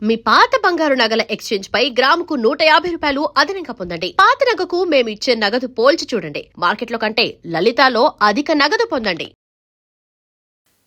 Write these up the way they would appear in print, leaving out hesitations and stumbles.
మీ పాత బంగారు నగల ఎక్స్చేంజ్ పై గ్రాముకు 150 రూపాయలు అదనంగా పొందండి. పాత నగకు మేము ఇచ్చే నగదు పోల్చి చూడండి. మార్కెట్లో కంటే లలితాలో అధిక నగదు పొందండి.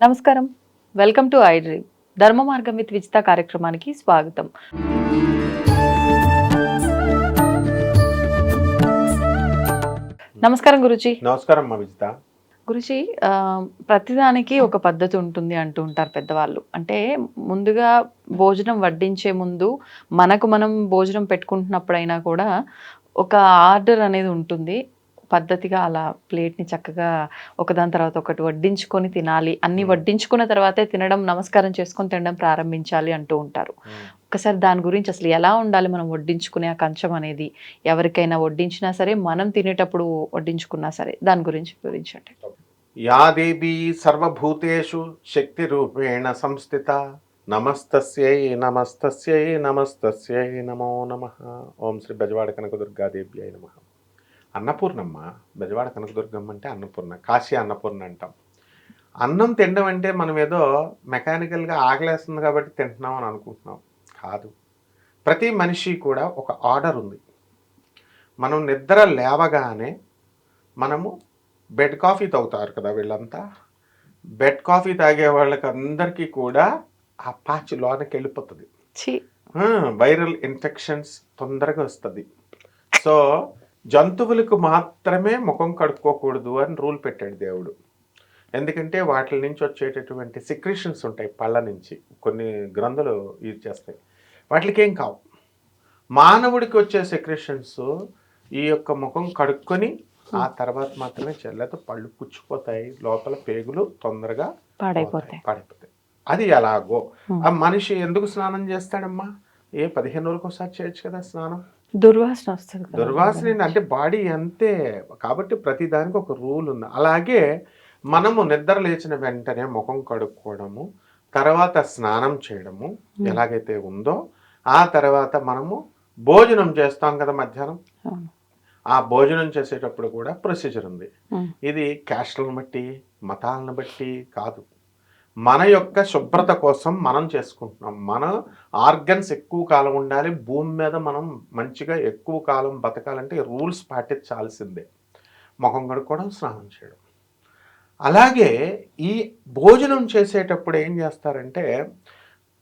నమస్కారం, వెల్కమ్ టు ఐ డ్రీమ్. ధర్మ మార్గం విత్ విజిత కార్యక్రమానికి స్వాగతం. నమస్కారం గురుజీ. నమస్కారం మా విజిత. గురుజీ, ప్రతిదానికి ఒక పద్ధతి ఉంటుంది అంటూ ఉంటారు పెద్దవాళ్ళు. అంటే ముందుగా భోజనం వడ్డించే ముందు మనం భోజనం పెట్టుకుంటున్నప్పుడైనా కూడా ఒక ఆర్డర్ అనేది ఉంటుంది. పద్ధతిగా అలా ప్లేట్ని చక్కగా ఒకదాని తర్వాత ఒకటి వడ్డించుకొని తినాలి, అన్ని వడ్డించుకున్న తర్వాతే తినడం, నమస్కారం చేసుకొని తినడం ప్రారంభించాలి అంటూ ఉంటారు. ఒకసారి దాని గురించి అసలు ఎలా ఉండాలి మనం వడ్డించుకునే ఆ కంచం అనేది, ఎవరికైనా వడ్డించినా సరే మనం తినేటప్పుడు వడ్డించుకున్నా సరే దాని గురించి వివరించండి. యా దేవీ సర్వభూతేషు శక్తి రూపేణ సంస్థిత నమస్తస్యై నమస్తస్యై నమస్తస్యై నమో నమః. ఓం శ్రీ బెజవాడ కనకదుర్గాదేవ్యై నమః. అన్నపూర్ణమ్మ, బెజవాడ కనకదుర్గమ్మ అంటే అన్నపూర్ణ, కాశీ అన్నపూర్ణ అంటాం. అన్నం తినడం అంటే మనం ఏదో మెకానికల్గా ఆకలేస్తుంది కాబట్టి తింటున్నాం అని అనుకుంటున్నాం. కాదు, ప్రతి మనిషి కూడా ఒక ఆర్డర్ ఉంది. మనం నిద్ర లేవగానే మనము బెడ్ కాఫీ తాగుతారు కదా, వీళ్ళంతా బెడ్ కాఫీ తాగే వాళ్ళకి అందరికీ కూడా ఆ పాచి లోనకి వెళ్ళిపోతుంది. వైరల్ ఇన్ఫెక్షన్స్ తొందరగా వస్తుంది. సో జంతువులకు మాత్రమే ముఖం కడుక్కోకూడదు అని రూల్ పెట్టాడు దేవుడు. ఎందుకంటే వాటి నుంచి వచ్చేటటువంటి సిక్రిషన్స్ ఉంటాయి, పళ్ళ నుంచి కొన్ని గ్రంథులు యూజ్ చేస్తాయి, వాటికి ఏం కావు. మానవుడికి వచ్చే సెక్రెషన్స్ ఈ యొక్క ముఖం కడుక్కొని ఆ తర్వాత మాత్రమే చెల్లతో పళ్ళు పుచ్చిపోతాయి, లోపల పేగులు తొందరగా పాడైపోతాయి. అది ఎలాగో ఆ మనిషి ఎందుకు స్నానం చేస్తాడమ్మా? 15 రోజులకు ఒకసారి చేయొచ్చు కదా స్నానం. దుర్వాసన వస్తుంది. దుర్వాసన అంటే బాడీ అంతే. కాబట్టి ప్రతి దానికి ఒక రూల్ ఉంది. అలాగే మనము నిద్ర లేచిన వెంటనే ముఖం కడుక్కోవడము, తర్వాత స్నానం చేయడము ఎలాగైతే ఉందో, ఆ తర్వాత మనము భోజనం చేస్తాం కదా మధ్యాహ్నం. ఆ భోజనం చేసేటప్పుడు కూడా ప్రొసీజర్ ఉంది. ఇది క్యాస్ట్లను బట్టి మతాలను బట్టి కాదు, మన యొక్క శుభ్రత కోసం మనం చేసుకుంటున్నాం. మన ఆర్గన్స్ ఎక్కువ కాలం ఉండాలి, భూమి మీద మనం మంచిగా ఎక్కువ కాలం బతకాలంటే రూల్స్ పాటించాల్సిందే. ముఖం కడుక్కోవడం, స్నానం చేయడం. అలాగే ఈ భోజనం చేసేటప్పుడు ఏం చేస్తారంటే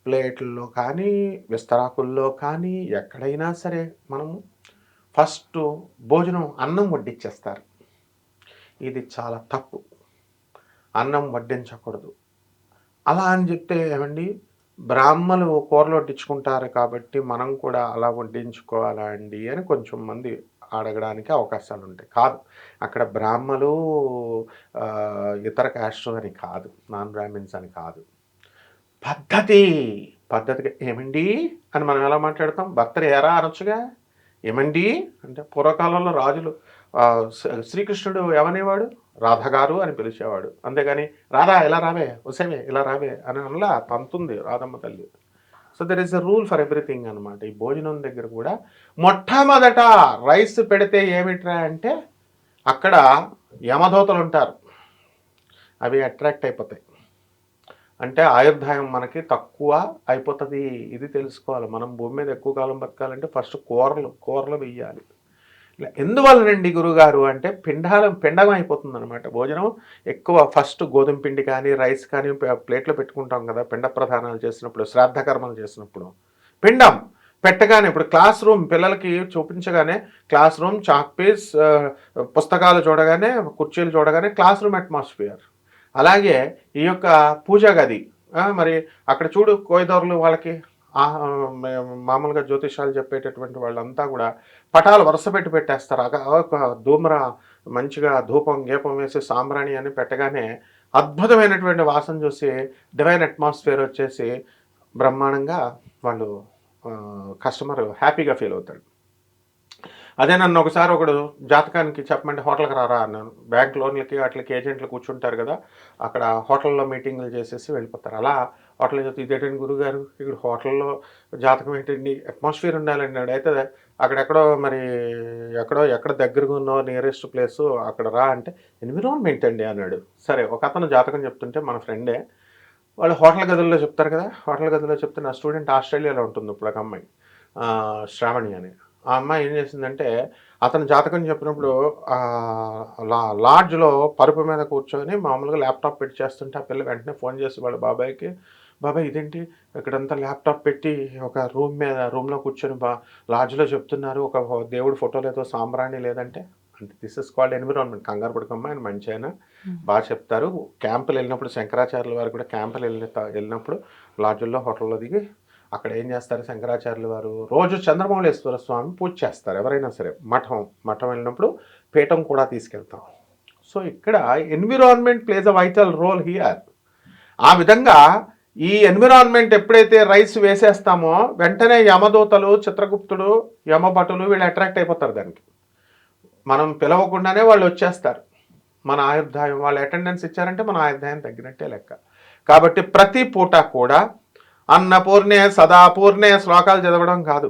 ప్లేట్లలో కానీ విస్తరాకుల్లో కానీ ఎక్కడైనా సరే మనము ఫస్ట్ భోజనం అన్నం వడ్డించేస్తారు. ఇది చాలా తప్పు. అన్నం వడ్డించకూడదు. అలా అని చెప్తే ఏమండి, బ్రాహ్మలు కూరలు వడ్డించుకుంటారు కాబట్టి మనం కూడా అలా వడ్డించుకోవాలా అండి అని కొంచెం మంది అడగడానికి అవకాశాలు ఉంటాయి. కాదు, అక్కడ బ్రాహ్మలు ఇతర క్యాస్ట్ అని కాదు, నాన్ బ్రాహ్మిన్స్ అని కాదు. పద్ధతిగా ఏమండి అని మనం ఎలా మాట్లాడతాం? భర్తలు ఎరా అనొచ్చుగా. ఏమండి అంటే పూర్వకాలంలో రాజులు శ్రీకృష్ణుడు ఏమనేవాడు? రాధగారు అని పిలిచేవాడు. అంతేగాని రాధా ఇలా రావే, వసేవే ఇలా రావే అని అనలా, తంతుంది రాధమ్మ తల్లి. So there is a rule for everything అనమాట. ఈ భోజనం దగ్గర కూడా మొట్టమొదట రైస్ పెడితే ఏమిట్రా అంటే అక్కడ యమదూతలు ఉంటారు, అవి అట్రాక్ట్ అయిపోతాయి. అంటే ఆయుర్దాయం మనకి తక్కువ అయిపోతుంది. ఇది తెలుసుకోవాలి. మనం భూమి మీద ఎక్కువ కాలం బతకాలంటే ఫస్ట్ కూరలు వేయాలి. ఎందువల్లనండి గురుగారు అంటే పిండం అయిపోతుంది అనమాట. భోజనం ఎక్కువ ఫస్ట్ గోధుమ పిండి కానీ రైస్ కానీ ప్లేట్లో పెట్టుకుంటాం కదా, పిండ ప్రధానాలు చేసినప్పుడు, శ్రాద్ధ కర్మలు చేసినప్పుడు పిండం పెట్టగానే, ఇప్పుడు క్లాస్ రూమ్ పిల్లలకి చూపించగానే క్లాస్ రూమ్, చాక్ పీస్, పుస్తకాలు చూడగానే, కుర్చీలు చూడగానే క్లాస్ రూమ్ అట్మాస్ఫియర్. అలాగే ఈ యొక్క పూజా గది, మరి అక్కడ చూడు కోయిదోర్లు వాళ్ళకి మామూలుగా జ్యోతిషాలు చెప్పేటటువంటి వాళ్ళంతా కూడా పటాలు వరుస పెట్టేస్తారు. మంచిగా ధూపం గీపం వేసి సాంబ్రాణి అని పెట్టగానే అద్భుతమైనటువంటి వాసన చూసి డివైన్ అట్మాస్ఫియర్ వచ్చేసి బ్రహ్మాండంగా వాళ్ళు కస్టమర్ హ్యాపీగా ఫీల్ అవుతాడు. అదే నన్ను ఒకసారి ఒకడు జాతకానికి చెప్పమంటే హోటల్కి రారా అన్నాను. బ్యాంక్ లోన్లకి వాటికి ఏజెంట్లు కూర్చుంటారు కదా, అక్కడ హోటల్లో మీటింగ్లు చేసేసి వెళ్ళిపోతారు. అలా హోటల్ చెప్తే ఇదేంటండి గురుగారు, ఇక్కడ హోటల్లో జాతకం ఏంటండి, అట్మాస్ఫియర్ ఉండాలండి. అయితే అక్కడెక్కడో మరి ఎక్కడ దగ్గరగా ఉన్నో నియరెస్ట్ ప్లేసు అక్కడ రా అంటే ఎన్విరాన్మెంట్ అండి అన్నాడు. సరే, ఒక అతను జాతకం చెప్తుంటే మన ఫ్రెండే వాళ్ళు హోటల్ గదుల్లో చెప్తారు కదా, హోటల్ గదిలో చెప్తే నా స్టూడెంట్ ఆస్ట్రేలియాలో ఉంటుంది ఇప్పుడు ఒక అమ్మాయి, శ్రావణి అని. ఆ అమ్మాయి ఏం చేసిందంటే అతను జాతకం చెప్పినప్పుడు లాడ్జ్లో పరుపు మీద కూర్చొని మామూలుగా ల్యాప్టాప్ పెట్టి చేస్తుంటే ఆ పిల్ల వెంటనే ఫోన్ చేసి వాళ్ళ బాబాయ్కి, బాబాయ్ ఇదేంటి ఇక్కడంతా ల్యాప్టాప్ పెట్టి ఒక రూమ్లో కూర్చొని లాడ్జ్లో చెప్తున్నారు, ఒక దేవుడి ఫోటో లేదో సాంబ్రాణి లేదంటే. అంటే దిస్ ఇస్ కాల్డ్ ఎన్విరాన్మెంట్. కంగారు పడకమ్మ, ఆయన మంచి ఆయన, బాగా చెప్తారు. క్యాంపులు వెళ్ళినప్పుడు శంకరాచార్యుల వారు కూడా క్యాంపులు వెళ్ళినప్పుడు లాడ్జుల్లో హోటల్లో దిగి అక్కడ ఏం చేస్తారు, శంకరాచార్యుల వారు రోజు చంద్రమౌళేశ్వర స్వామి పూజ చేస్తారు ఎవరైనా సరే. మఠం వెళ్ళినప్పుడు పీఠం కూడా తీసుకెళ్తాం. సో ఇక్కడ environment plays a vital role here. ఆ విధంగా ఈ ఎన్విరాన్మెంట్ ఎప్పుడైతే రైస్ వేసేస్తామో వెంటనే యమదూతలు, చిత్రగుప్తుడు, యమభటులు వీళ్ళు అట్రాక్ట్ అయిపోతారు దానికి. మనం పిలవకుండానే వాళ్ళు వచ్చేస్తారు. మన ఆయుర్దాయం, వాళ్ళు అటెండెన్స్ ఇచ్చారంటే మన ఆయుర్దాయం తగ్గినట్టే లెక్క. కాబట్టి ప్రతి పూట కూడా అన్నపూర్ణే సదాపూర్ణే శ్లోకాలు చదవడం కాదు,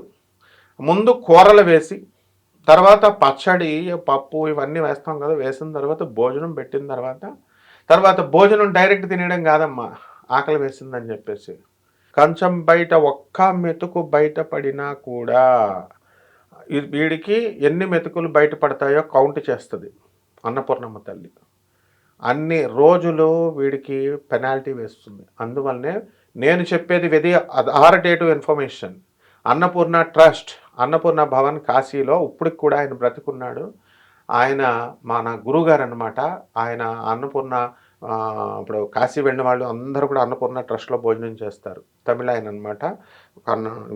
ముందు కూరలు వేసి తర్వాత పచ్చడి, పప్పు ఇవన్నీ వేస్తాం కదా, వేసిన తర్వాత భోజనం పెట్టిన తర్వాత భోజనం డైరెక్ట్ తినడం కాదమ్మా, ఆకలి వేసిందని చెప్పేసి కొంచెం బయట ఒక్క మెతుకు బయటపడినా కూడా వీడికి ఎన్ని మెతుకులు బయటపడతాయో కౌంట్ చేస్తుంది అన్నపూర్ణమ్మ తల్లి. అన్ని రోజులు వీడికి పెనాల్టీ వేస్తుంది. అందువల్లనే నేను చెప్పేది very authoritative information. Annapurna trust, Annapurna Bhavan కాశీలో ఇప్పటికి కూడా ఆయన బ్రతికున్నాడు. ఆయన మన గురువుగారు అనమాట. ఆయన అన్నపూర్ణ ఇప్పుడు కాశీ వెళ్ళిన వాళ్ళు అందరూ కూడా అన్నపూర్ణ ట్రస్ట్లో భోజనం చేస్తారు. తమిళ ఆయన అనమాట.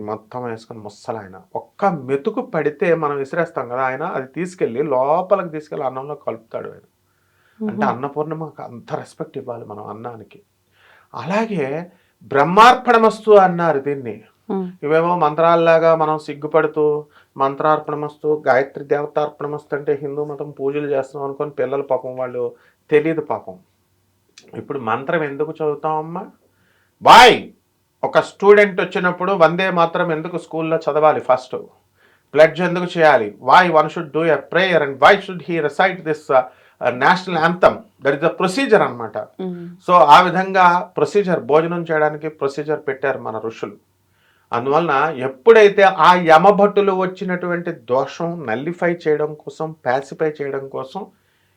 మొత్తం వేసుకొని ముස්සలు ఆయన. ఒక్క మెతుకు పడితే మనం విసిరేస్తాం కదా, ఆయన అది తీసుకెళ్ళి లోపలికి తీసుకెళ్ళి అన్నంలో కలుపుతాడు ఆయన. అంటే అన్నపూర్ణమ్మకి అంత రెస్పెక్ట్ ఇవ్వాలి మనం అన్నానికి. అలాగే బ్రహ్మార్పణమస్తు అన్నారు దీన్ని. ఇవేమో మంత్రాల్లాగా మనం సిగ్గుపడుతూ మంత్రార్పణమస్తు, గాయత్రి దేవతార్పణమస్తు అంటే హిందూ మతం పూజలు చేస్తున్నాం అనుకొని పిల్లలు పాపం వాళ్ళు తెలియదు పాపం. ఇప్పుడు మంత్రం ఎందుకు చదువుతామమ్మా? బాయ్ ఒక స్టూడెంట్ వచ్చినప్పుడు వందే మాత్రం ఎందుకు స్కూల్లో చదవాలి? ఫస్ట్ ప్లెడ్జ్ ఎందుకు చేయాలి? Why one should do a prayer and why should he recite this national anthem? That is the procedure అనమాట. సో ఆ విధంగా ప్రొసీజర్, భోజనం చేయడానికి ప్రొసీజర్ పెట్టారు మన ఋషులు. అందువలన ఎప్పుడైతే ఆ యమభట్టులు వచ్చినటువంటి దోషం నల్లిఫై చేయడం కోసం, ప్యాసిఫై చేయడం కోసం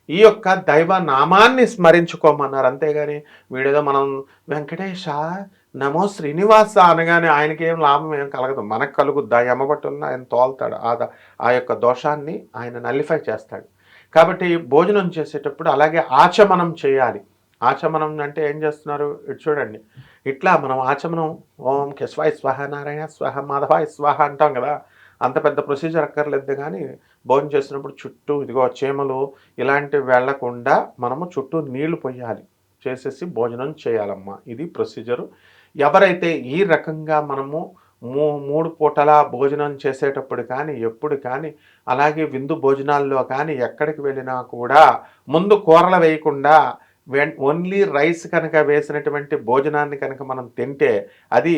ఈ యొక్క దైవ నామాన్ని స్మరించుకోమన్నారు. అంతేగాని వీడేదో మనం వెంకటేశ నమో శ్రీనివాస అనగానే ఆయనకి ఏం లాభం ఏం కలగదు, మనకు కలుగుద్దా? యమభట్టులను ఆయన తోలుతాడు, ఆ యొక్క దోషాన్ని ఆయన నల్లిఫై చేస్తాడు. కాబట్టి భోజనం చేసేటప్పుడు అలాగే ఆచమనం చేయాలి. ఆచమనం అంటే ఏం చేస్తున్నారు ఇటు చూడండి. ఇట్లా మనం ఆచమనం ఓం కేశవాయ స్వాహ, నారాయణ స్వాహ, మాధవాయ స్వాహ అంటాం కదా, అంత పెద్ద ప్రొసీజర్ అక్కర్లేదు. కానీ భోజనం చేసినప్పుడు చుట్టూ ఇదిగో చీమలు ఇలాంటివి వెళ్లకుండా మనము చుట్టూ నీళ్లు పొయ్యాలి, చేసేసి భోజనం చేయాలమ్మా. ఇది ప్రొసీజరు. ఎవరైతే ఈ రకంగా మనము 3 పూటల భోజనం చేసేటప్పుడు కానీ, ఎప్పుడు కానీ, అలాగే విందు భోజనాల్లో కానీ ఎక్కడికి వెళ్ళినా కూడా ముందు కూరలు వేయకుండా ఓన్లీ రైస్ కనుక వేసినటువంటి భోజనాన్ని కనుక మనం తింటే అది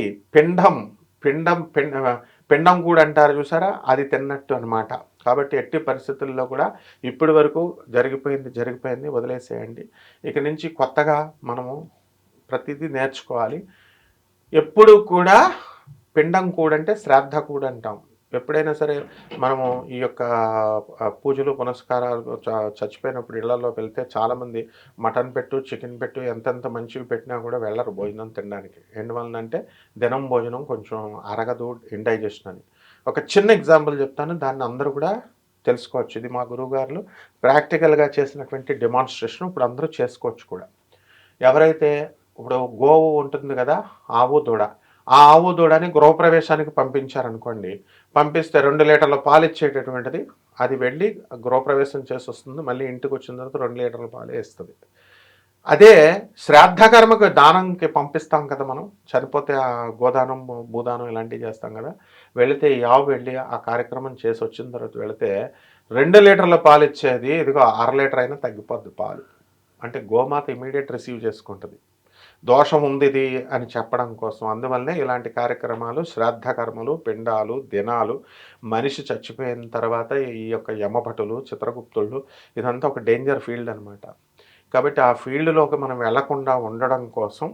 పిండం కూడా అంటారు చూసారా, అది తిన్నట్టు అనమాట. కాబట్టి ఎట్టి పరిస్థితుల్లో కూడా ఇప్పటి వరకు జరిగిపోయింది వదిలేసేయండి. ఇక నుంచి కొత్తగా మనము ప్రతిదీ నేర్చుకోవాలి. ఎప్పుడు కూడా పిండం కూడా అంటే శ్రాద్ధ కూడా అంటాం. ఎప్పుడైనా సరే మనము ఈ యొక్క పూజలు పునస్కారాలు చచ్చిపోయినప్పుడు ఇళ్లలో వెళ్తే చాలామంది మటన్ పెట్టు, చికెన్ పెట్టు, ఎంతెంత మంచివి పెట్టినా కూడా వెళ్ళరు భోజనం తినడానికి. ఎందువలనంటే దినం భోజనం కొంచెం అరగదు, ఇండైజెషన్ అని. ఒక చిన్న ఎగ్జాంపుల్ చెప్తాను, దాన్ని అందరూ కూడా తెలుసుకోవచ్చు. ఇది మా గురువుగారు ప్రాక్టికల్గా చేసినటువంటి డెమాన్స్ట్రేషన్, ఇప్పుడు అందరూ చేసుకోవచ్చు కూడా. ఎవరైతే ఇప్పుడు గోవు ఉంటుంది కదా, ఆవు దూడ, ఆ ఆవు దూడని గృహప్రవేశానికి పంపించారనుకోండి, పంపిస్తే 2 లీటర్ల పాలు ఇచ్చేటటువంటిది అది వెళ్ళి గృహప్రవేశం చేసి వస్తుంది, మళ్ళీ ఇంటికి వచ్చిన తర్వాత 2 లీటర్ల పాలు వేస్తుంది. అదే శ్రాద్ధకర్మకు దానంకి పంపిస్తాం కదా మనం, చనిపోతే ఆ గోదానం, భూదానం ఇలాంటివి చేస్తాం కదా, వెళితే ఈ ఆవు వెళ్ళి ఆ కార్యక్రమం చేసి వచ్చిన తర్వాత వెళితే 2 లీటర్ల పాలు ఇచ్చేది ఇదిగో 1/2 లీటర్ అయినా తగ్గిపోద్ది పాలు. అంటే గోమాత ఇమీడియట్ రిసీవ్ చేసుకుంటుంది, దోషం ఉంది ఇది అని చెప్పడం కోసం. అందువల్లనే ఇలాంటి కార్యక్రమాలు, శ్రాద్ధ కర్మలు, పిండాలు, దినాలు, మనిషి చచ్చిపోయిన తర్వాత ఈ యొక్క యమభటులు, చిత్రగుప్తులు, ఇదంతా ఒక డేంజర్ ఫీల్డ్ అనమాట. కాబట్టి ఆ ఫీల్డ్లోకి మనం వెళ్లకుండా ఉండడం కోసం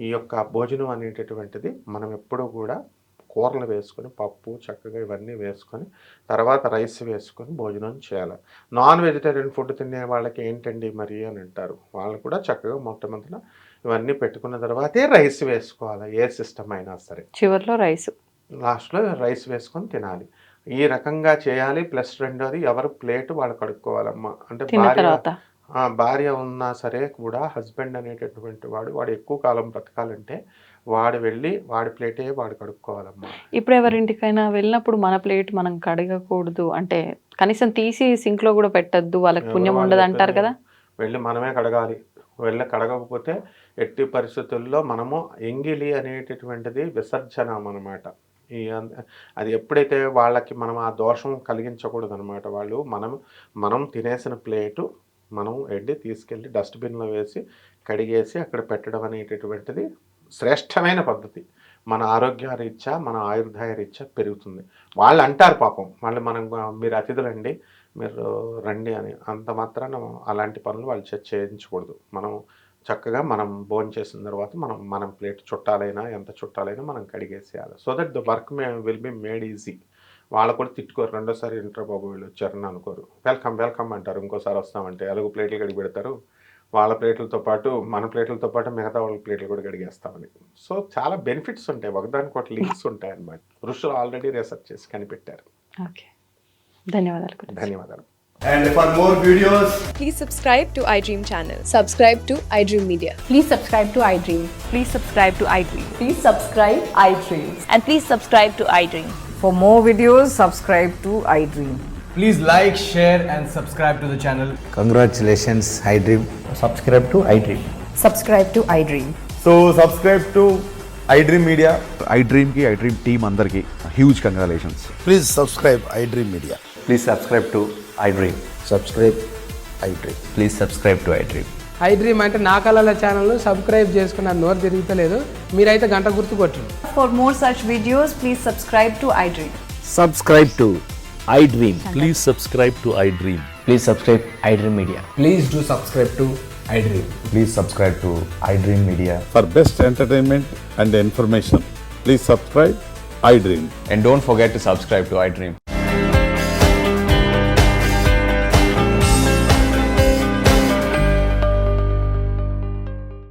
ఈ యొక్క భోజనం అనేటటువంటిది మనం ఎప్పుడూ కూడా కూరలు వేసుకొని పప్పు చక్కగా ఇవన్నీ వేసుకొని తర్వాత రైస్ వేసుకొని భోజనం చేయాలి. నాన్ వెజిటేరియన్ ఫుడ్ తినే వాళ్ళకి ఏంటండి మరి అని అంటారు. వాళ్ళు కూడా చక్కగా మొట్టమొదట ఇవన్నీ పెట్టుకున్న తర్వాతే రైస్ వేసుకోవాలి. ఏ సిస్టమ్ అయినా సరే చివర్లో రైస్, లాస్ట్లో రైస్ వేసుకొని తినాలి. ఈ రకంగా చేయాలి. ప్లస్ రెండోది ఎవరు ప్లేట్ వాళ్ళు కడుక్కోవాలమ్మా. అంటే తిన్న తర్వాత భార్య ఉన్నా సరే కూడా హస్బెండ్ అనేటటువంటి వాడు ఎక్కువ కాలం బ్రతకాలంటే వాడు వెళ్ళి వాడి ప్లేటే వాడు కడుక్కోవాలమ్మా. ఇప్పుడు ఎవరింటికైనా వెళ్ళినప్పుడు మన ప్లేట్ మనం కడగకూడదు అంటే కనీసం తీసి సింక్లో కూడా పెట్టద్దు, వాళ్ళకి పుణ్యం ఉండదు అంటారు కదా. వెళ్ళి మనమే కడగాలి. కడగకపోతే ఎట్టి పరిస్థితుల్లో మనము ఎంగిలి అనేటటువంటిది విసర్జనం అన్నమాట. అది ఎప్పుడైతే వాళ్ళకి మనం ఆ దోషం కలిగించకూడదు అనమాట. వాళ్ళు మనం తినేసిన ప్లేటు మనం తీసుకెళ్ళి డస్ట్బిన్లో వేసి కడిగేసి అక్కడ పెట్టడం అనేటటువంటిది శ్రేష్టమైన పద్ధతి. మన ఆరోగ్యరీత్యా మన ఆయుర్దాయ రీత్యా పెరుగుతుంది. వాళ్ళు అంటారు పాపం, మీరు అతిథులండి మీరు రండి అని. అంత మాత్రాన అలాంటి పనులు వాళ్ళు చేయించకూడదు. మనం చక్కగా మనం భోజనం చేసిన తర్వాత మనం ప్లేట్ చుట్టాలైనా ఎంత చుట్టాలైనా మనం కడిగేసేయాలి. So that the work will be made easy. వాళ్ళు కూడా తిట్టుకోరు. రెండోసారి ఇంటర్ బాబు వీళ్ళు వచ్చారని అనుకోరు. వెల్కమ్ అంటారు. ఇంకోసారి వస్తామంటే అలాగ ప్లేట్లు కడిగి పెడతారు. వాళ్ళ ప్లేట్లతో పాటు మన ప్లేట్లతో పాటు మిగతా వాళ్ళ ప్లేట్లు కూడా కడిగేస్తామని. సో చాలా బెనిఫిట్స్ ఉంటాయి, ఒకదానికి ఒక లింక్స్ ఉంటాయి అన్నమాట. ఋషులు ఆల్రెడీ రీసెర్చ్ చేసి కనిపెట్టారు. ఓకే, ధన్యవాదాలు. And for more videos, Please subscribe to iDream channel. Subscribe to iDream Media. Please subscribe to iDream. Please subscribe to iDream. Please subscribe iDream. And please subscribe to iDream. For more videos, subscribe to iDream. please like, share and subscribe to the channel. Congratulations, iDream. Subscribe to iDream. Subscribe to iDream. So subscribe to iDream Media. iDream ki iDream team andarki huge congratulations. Please subscribe iDream Media. Please subscribe to iDream. Subscribe iDream. Please subscribe to iDream. iDream అంటే నా కళల channel subscribe చేసుకున్న నోరు తిరుగుతలేదు. మీరైతే గంట గుర్తు కొట్టండి. For more such videos, please subscribe to iDream. Subscribe to iDream. Please subscribe to iDream. Please subscribe iDream Media. Please do subscribe to iDream. Please subscribe to iDream Media. For best entertainment and information, please subscribe iDream. And don't forget to subscribe to iDream.